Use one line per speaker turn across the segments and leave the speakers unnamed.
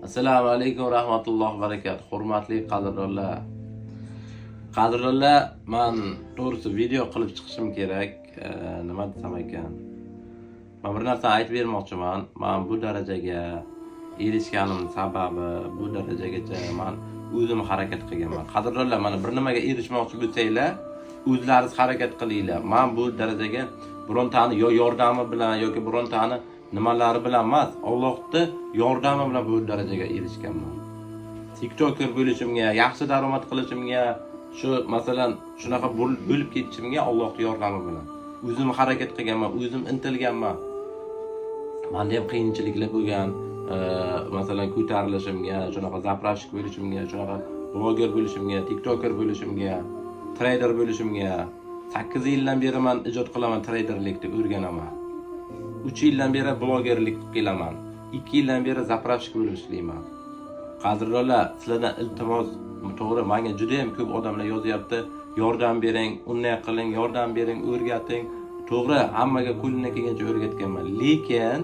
Assalomu alaykum va rahmatullohi va barakatuh. Hurmatli qadrdonlar. Qadrdonlar, men to'g'risi video qilib chiqishim kerak. Nima desam ekan? Men bir narsa aytib bermoqchiman. Men bu darajaga erishganimning sababi, bu darajagacha men o'zim harakat qilganman. Qadrdonlar, mana bir nimaga erishmoqchi bo'lsanglar, o'zlaringiz harakat qilinglar. Men bu darajaga birontani yo yordami bilan yoki birontani nimalari bilan emas, Allohning yordami bilan bu darajaga erishganman. TikToker bo'lishimga, yaxshi daromad qilishimga, shu masalan shunaqa bo'lib ketishimga Allohning yordami bilan. O'zim harakat qilganman, o'zim intilganman. Menda ham qiyinchiliklar bo'lgan, masalan ko'tarilishimga, shunaqa zapravshik bo'lishimga, shunaqa bloger bo'lishimga, TikToker bo'lishimga, trader bo'lishimga 8 yildan beri men ijod qilaman, traderlikni o'rganaman. 3 yildan beri blogerlik qilaman. 2 yildan beri zapravshik bo'lib ishlayman. Qadrdonlar, sizlardan iltimos, to'g'ri, menga juda ham ko'p odamlar yozyapti. Yordam bering, unday qiling, yordam bering, o'rgating. To'g'ri, hammaga qo'limdan kelgancha o'rgatganman. Lekin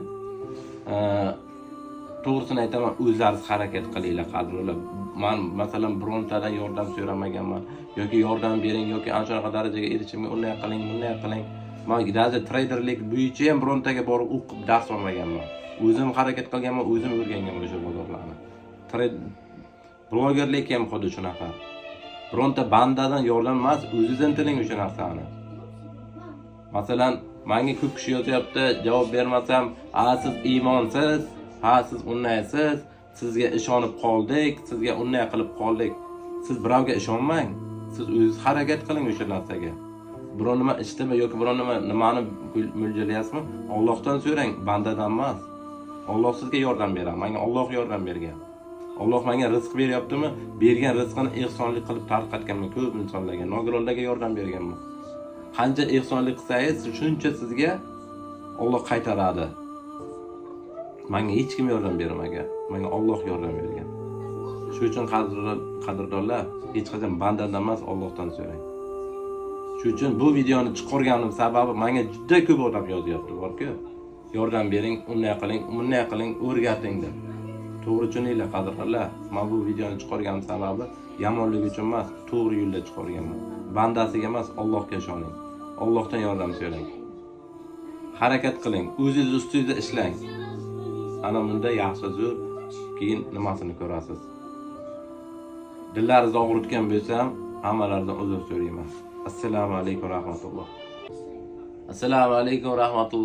to'g'risini aytaman, o'zlaringiz harakat qilinglar, qadrdonlar. Men masalan birontadan yordam so'ramaganman yoki yordam bering yoki ana shunaqa darajaga erishimga unday qiling, bunday qiling. Men hozir traderlik bo'yicha ham birontaga borib o'qib dars olmaganman. O'zim harakat qilganman, o'zim o'rganganman o'sha bozorlarni. Blogerlik ham xuddi shunaqa. Bironta bandadan yordam emas, o'zingizdan tiling o'sha narsani. Masalan, menga ko'p kishi yozyapti, javob bermasam, siz iymonsiz, siz undaysiz, sizga ishonib qoldik, sizga unday qilib qoldik. Siz birovga ishonmang. Siz o'zingiz harakat qiling o'sha narsaga. Biron nima ishdimi yoki biron nimani mo'ljallayapsizmi? Allohdan so'rang, bandadan emas. Alloh sizga yordam beradi. Menga Alloh yordam bergan. Alloh menga rizq beryaptimi? Bergan rizqini ehsonlik qilib tarqatganman ko'p insonlarga, nogironlarga yordam berganman. Qancha ehsonlik qilsangiz, shuncha sizga Alloh qaytaradi. Menga hech kim yordam bermagan. Menga Alloh yordam bergan. Shuning uchun qadrdonlar, hech qachon bandadan emas, Allohdan so'rang. Shuning uchun bu videoni chiqarganim sababi menga juda ko'p odam yozyapti, bor-ku. Yordam bering, unday qiling, bunday qiling, o'rgating deb. To'g'ri tushuninglar, qadrdonlar. Men bu videoni chiqarganim sababi yomonlik uchun emas, to'g'ri yo'lda chiqarganman. Bandasiga emas, Allohga ishoning. Allohdan yordam so'rang. Harakat qiling, o'zingiz ustingizda ishlang. Ana bunda yaxshi zo'r, keyin nimasini ko'rasiz. Dillaringizni og'ritgan bo'lsam, hammalaridan uzr so'rayman. Assalomu alaykum va rahmatulloh. Assalomu alaykum va rahmatulloh.